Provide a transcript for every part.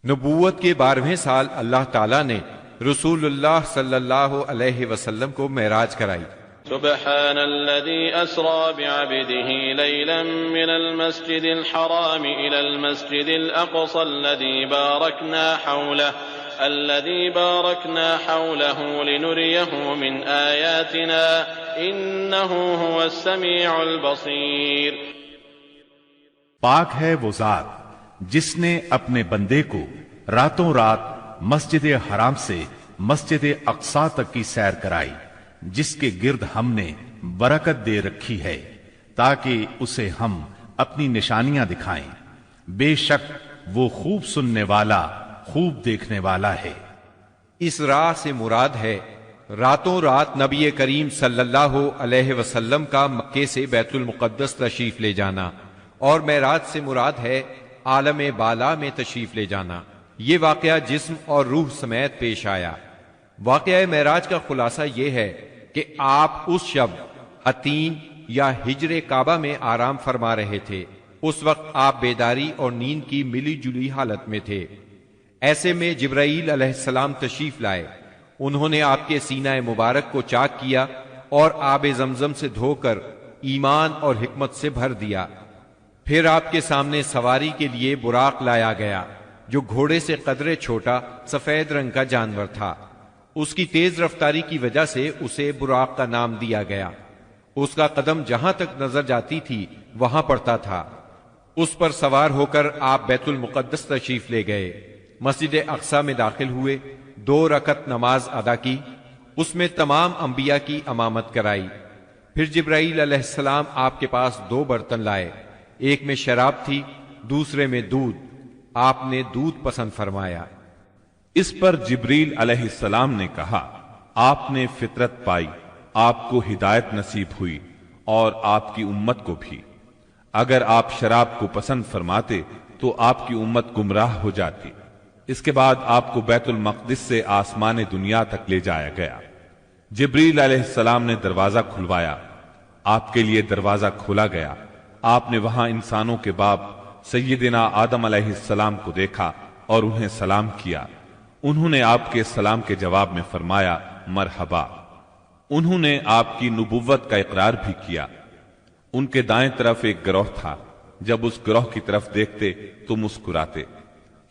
نبوت کے 12ویں سال اللہ تعالیٰ نے رسول اللہ صلی اللہ علیہ وسلم کو معراج کرائی۔ سبحان الذي أسرى بعبده ليلا من المسجد الحرام إلى المسجد الأقصى الذي باركنا حوله لنريه من آياتنا إنه هو السميع البصير۔ پاک ہے وہ ذات جس نے اپنے بندے کو راتوں رات مسجد حرام سے مسجد اقصی تک کی سیر کرائی، جس کے گرد ہم نے برکت دے رکھی ہے تاکہ اسے ہم اپنی نشانیاں دکھائیں۔ بے شک وہ خوب سننے والا، خوب دیکھنے والا ہے۔ اس راہ سے مراد ہے راتوں رات نبی کریم صلی اللہ علیہ وسلم کا مکے سے بیت المقدس تشریف لے جانا، اور معراج سے مراد ہے عالم بالا میں تشریف لے جانا۔ یہ واقعہ جسم اور روح سمیت پیش آیا۔ واقعہ معراج کا خلاصہ یہ ہے کہ آپ اس شب عتین یا ہجر کعبہ میں آرام فرما رہے تھے۔ اس وقت آپ بیداری اور نیند کی ملی جلی حالت میں تھے۔ ایسے میں جبرائیل علیہ السلام تشریف لائے۔ انہوں نے آپ کے سینہ مبارک کو چاک کیا اور آب زمزم سے دھو کر ایمان اور حکمت سے بھر دیا۔ پھر آپ کے سامنے سواری کے لیے براق لایا گیا، جو گھوڑے سے قدرے چھوٹا سفید رنگ کا جانور تھا۔ اس کی تیز رفتاری کی وجہ سے اسے براق کا نام دیا گیا۔ اس کا قدم جہاں تک نظر جاتی تھی وہاں پڑتا تھا۔ اس پر سوار ہو کر آپ بیت المقدس تشریف لے گئے، مسجد اقصی میں داخل ہوئے، 2 رکعت نماز ادا کی، اس میں تمام انبیاء کی امامت کرائی۔ پھر جبرائیل علیہ السلام آپ کے پاس 2 برتن لائے، ایک میں شراب تھی، دوسرے میں دودھ۔ آپ نے دودھ پسند فرمایا۔ اس پر جبریل علیہ السلام نے کہا، آپ نے فطرت پائی، آپ کو ہدایت نصیب ہوئی اور آپ کی امت کو بھی۔ اگر آپ شراب کو پسند فرماتے تو آپ کی امت گمراہ ہو جاتی۔ اس کے بعد آپ کو بیت المقدس سے آسمان دنیا تک لے جایا گیا۔ جبریل علیہ السلام نے دروازہ کھلوایا، آپ کے لیے دروازہ کھولا گیا۔ آپ نے وہاں انسانوں کے باپ سیدنا آدم علیہ السلام کو دیکھا اور انہیں سلام کیا۔ انہوں نے آپ کے سلام کے جواب میں فرمایا مرحبا۔ انہوں نے آپ کی نبوت کا اقرار بھی کیا۔ ان کے دائیں طرف ایک گروہ تھا، جب اس گروہ کی طرف دیکھتے تو مسکراتے۔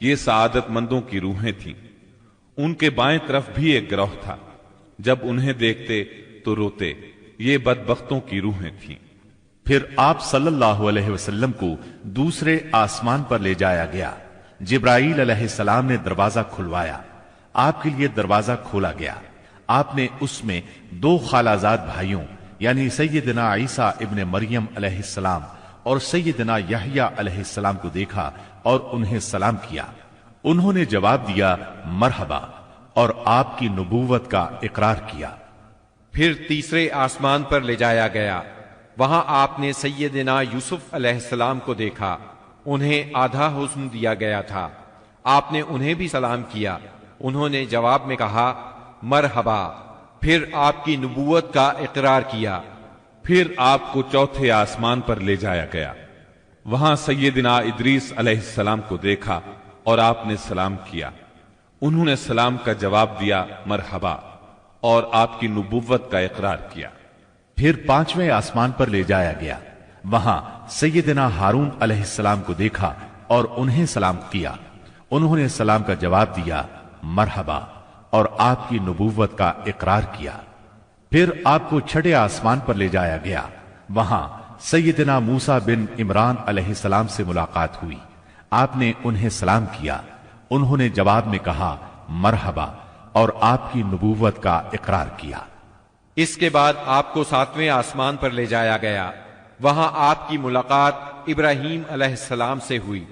یہ سعادت مندوں کی روحیں تھیں۔ ان کے بائیں طرف بھی ایک گروہ تھا، جب انہیں دیکھتے تو روتے۔ یہ بدبختوں کی روحیں تھیں۔ پھر آپ صلی اللہ علیہ وسلم کو دوسرے آسمان پر لے جایا گیا۔ جبرائیل علیہ السلام نے دروازہ کھلوایا، آپ کے لیے دروازہ کھولا گیا۔ آپ نے اس میں 2 خالہ زاد بھائیوں یعنی سیدنا عیسیٰ ابن مریم علیہ السلام اور سیدنا یحییٰ علیہ السلام کو دیکھا اور انہیں سلام کیا۔ انہوں نے جواب دیا مرحبا اور آپ کی نبوت کا اقرار کیا۔ پھر تیسرے آسمان پر لے جایا گیا۔ وہاں آپ نے سیدنا یوسف علیہ السلام کو دیکھا۔ انہیں آدھا حسن دیا گیا تھا۔ آپ نے انہیں بھی سلام کیا۔ انہوں نے جواب میں کہا مرحبا۔ پھر آپ کی نبوت کا اقرار کیا۔ پھر آپ کو چوتھے آسمان پر لے جایا گیا۔ وہاں سیدنا ادریس علیہ السلام کو دیکھا اور آپ نے سلام کیا۔ انہوں نے سلام کا جواب دیا مرحبا اور آپ کی نبوت کا اقرار کیا۔ پھر 5ویں آسمان پر لے جایا گیا۔ وہاں سیدنا ہارون علیہ السلام کو دیکھا اور انہیں سلام کیا۔ انہوں نے سلام کا جواب دیا مرحبا اور آپ کی نبوت کا اقرار کیا۔ پھر آپ کو 6 آسمان پر لے جایا گیا۔ وہاں سیدنا موسیٰ بن عمران علیہ السلام سے ملاقات ہوئی۔ آپ نے انہیں سلام کیا۔ انہوں نے جواب میں کہا مرحبا اور آپ کی نبوت کا اقرار کیا۔ اس کے بعد آپ کو 7ویں آسمان پر لے جایا گیا۔ وہاں آپ کی ملاقات ابراہیم علیہ السلام سے ہوئی۔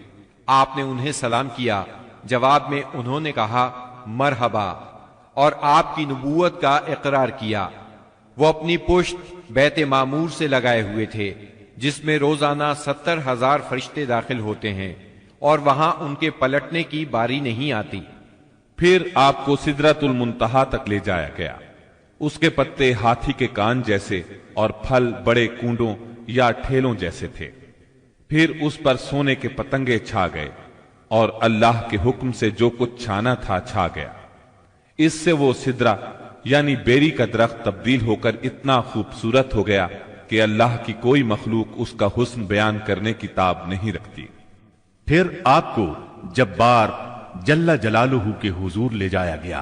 آپ نے انہیں سلام کیا۔ جواب میں انہوں نے کہا مرحبا اور آپ کی نبوت کا اقرار کیا۔ وہ اپنی پشت بیت معمور سے لگائے ہوئے تھے، جس میں روزانہ 70,000 فرشتے داخل ہوتے ہیں، اور وہاں ان کے پلٹنے کی باری نہیں آتی۔ پھر آپ کو سدرۃ المنتہا تک لے جایا گیا۔ اس کے پتے ہاتھی کے کان جیسے اور پھل بڑے کونڈوں یا ٹھیلوں جیسے تھے۔ پھر اس پر سونے کے پتنگے چھا گئے۔ اور اللہ کے حکم سے جو کچھ چھانا تھا چھا گیا۔ اس سے وہ سدرہ یعنی بیری کا درخت تبدیل ہو کر اتنا خوبصورت ہو گیا کہ اللہ کی کوئی مخلوق اس کا حسن بیان کرنے کی تاب نہیں رکھتی۔ پھر آپ کو جبار جل جلالہ کے حضور لے جایا گیا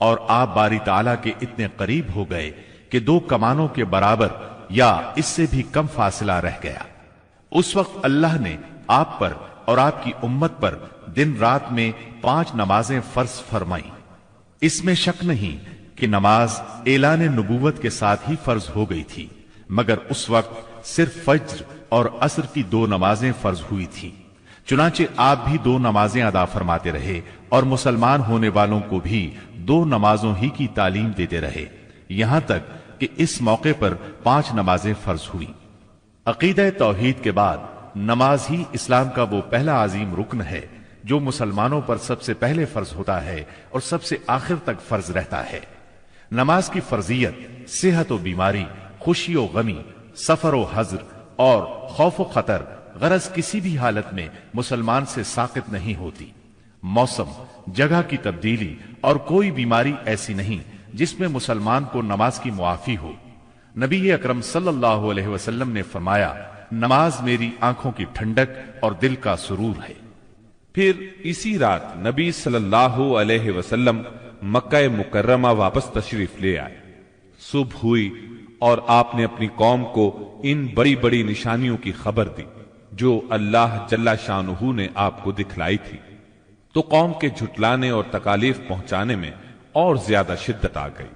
اور آپ باری تعالیٰ کے اتنے قریب ہو گئے کہ 2 کمانوں کے برابر یا اس سے بھی کم فاصلہ رہ گیا۔ اس وقت اللہ نے آپ پر اور آپ کی امت پر دن رات میں 5 نمازیں فرض فرمائیں۔ اس میں شک نہیں کہ نماز اعلان نبوت کے ساتھ ہی فرض ہو گئی تھی، مگر اس وقت صرف فجر اور عصر کی 2 نمازیں فرض ہوئی تھی۔ چنانچہ آپ بھی 2 نمازیں ادا فرماتے رہے اور مسلمان ہونے والوں کو بھی 2 نمازوں ہی کی تعلیم دیتے رہے، یہاں تک کہ اس موقع پر 5 نمازیں فرض ہوئیں۔ عقیدہ توحید کے بعد نماز ہی اسلام کا وہ پہلا عظیم رکن ہے جو مسلمانوں پر سب سے پہلے فرض ہوتا ہے اور سب سے آخر تک فرض رہتا ہے۔ نماز کی فرضیت صحت و بیماری، خوشی و غمی، سفر و حضر اور خوف و خطر غرض کسی بھی حالت میں مسلمان سے ساقط نہیں ہوتی۔ موسم، جگہ کی تبدیلی اور کوئی بیماری ایسی نہیں جس میں مسلمان کو نماز کی معافی ہو۔ نبی اکرم صلی اللہ علیہ وسلم نے فرمایا، نماز میری آنکھوں کی ٹھنڈک اور دل کا سرور ہے۔ پھر اسی رات نبی صلی اللہ علیہ وسلم مکہ مکرمہ واپس تشریف لے آئے۔ صبح ہوئی اور آپ نے اپنی قوم کو ان بڑی بڑی نشانیوں کی خبر دی جو اللہ جل شانہ نے آپ کو دکھلائی تھی، تو قوم کے جھٹلانے اور تکالیف پہنچانے میں اور زیادہ شدت آ گئی۔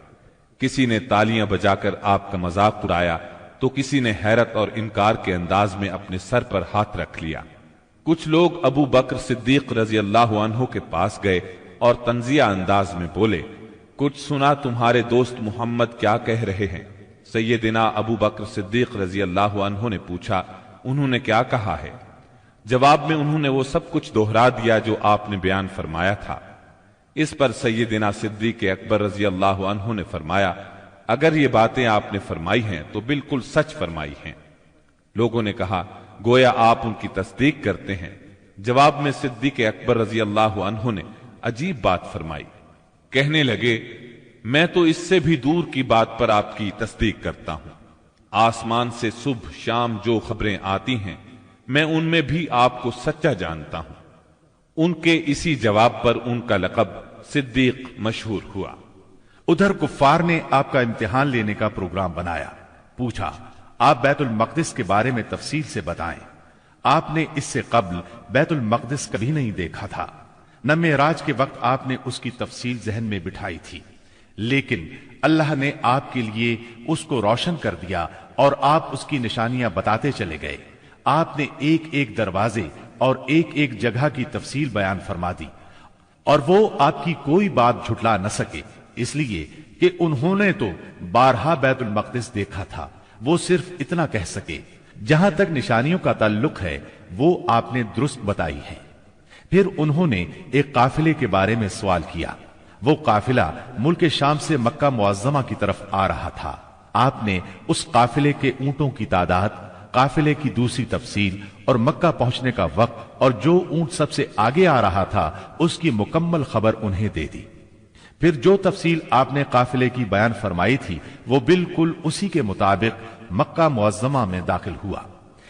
کسی نے تالیاں بجا کر آپ کا مذاق اڑایا تو کسی نے حیرت اور انکار کے انداز میں اپنے سر پر ہاتھ رکھ لیا۔ کچھ لوگ ابو بکر صدیق رضی اللہ عنہ کے پاس گئے اور تنزیہ انداز میں بولے، کچھ سنا تمہارے دوست محمد کیا کہہ رہے ہیں؟ سیدنا ابو بکر صدیق رضی اللہ عنہ نے پوچھا، انہوں نے کیا کہا ہے؟ جواب میں انہوں نے وہ سب کچھ دوہرا دیا جو آپ نے بیان فرمایا تھا۔ اس پر سیدنا صدیق اکبر رضی اللہ عنہ نے فرمایا، اگر یہ باتیں آپ نے فرمائی ہیں تو بالکل سچ فرمائی ہیں۔ لوگوں نے کہا، گویا آپ ان کی تصدیق کرتے ہیں۔ جواب میں صدیق اکبر رضی اللہ عنہ نے عجیب بات فرمائی، کہنے لگے، میں تو اس سے بھی دور کی بات پر آپ کی تصدیق کرتا ہوں۔ آسمان سے صبح شام جو خبریں آتی ہیں میں ان میں بھی آپ کو سچا جانتا ہوں۔ ان کے اسی جواب پر ان کا لقب صدیق مشہور ہوا۔ ادھر کفار نے آپ کا امتحان لینے کا پروگرام بنایا۔ پوچھا، آپ بیت المقدس کے بارے میں تفصیل سے بتائیں۔ آپ نے اس سے قبل بیت المقدس کبھی نہیں دیکھا تھا، نہ معراج کے وقت آپ نے اس کی تفصیل ذہن میں بٹھائی تھی، لیکن اللہ نے آپ کے لیے اس کو روشن کر دیا اور آپ اس کی نشانیاں بتاتے چلے گئے۔ آپ نے ایک ایک دروازے اور ایک ایک جگہ کی تفصیل بیان فرما دی، اور وہ آپ کی کوئی بات جھٹلا نہ سکے، اس لیے کہ انہوں نے تو بارہا بیت المقدس دیکھا تھا۔ وہ صرف اتنا کہہ سکے، جہاں تک نشانیوں کا تعلق ہے وہ آپ نے درست بتائی ہے۔ پھر انہوں نے ایک قافلے کے بارے میں سوال کیا۔ وہ قافلہ ملک شام سے مکہ معظمہ کی طرف آ رہا تھا۔ آپ نے اس قافلے کے اونٹوں کی تعداد، قافلے کی دوسری تفصیل اور مکہ پہنچنے کا وقت اور جو اونٹ سب سے آگے آ رہا تھا اس کی مکمل خبر انہیں دے دی۔ پھر جو تفصیل آپ نے قافلے کی بیان فرمائی تھی وہ بالکل اسی کے مطابق مکہ معظمہ میں داخل ہوا،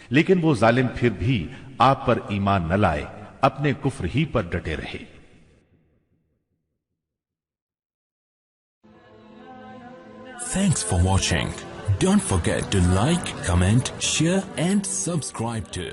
لیکن وہ ظالم پھر بھی آپ پر ایمان نہ لائے، اپنے کفر ہی پر ڈٹے رہے۔ Thanks for watching. Don't forget to like, comment, share and subscribe to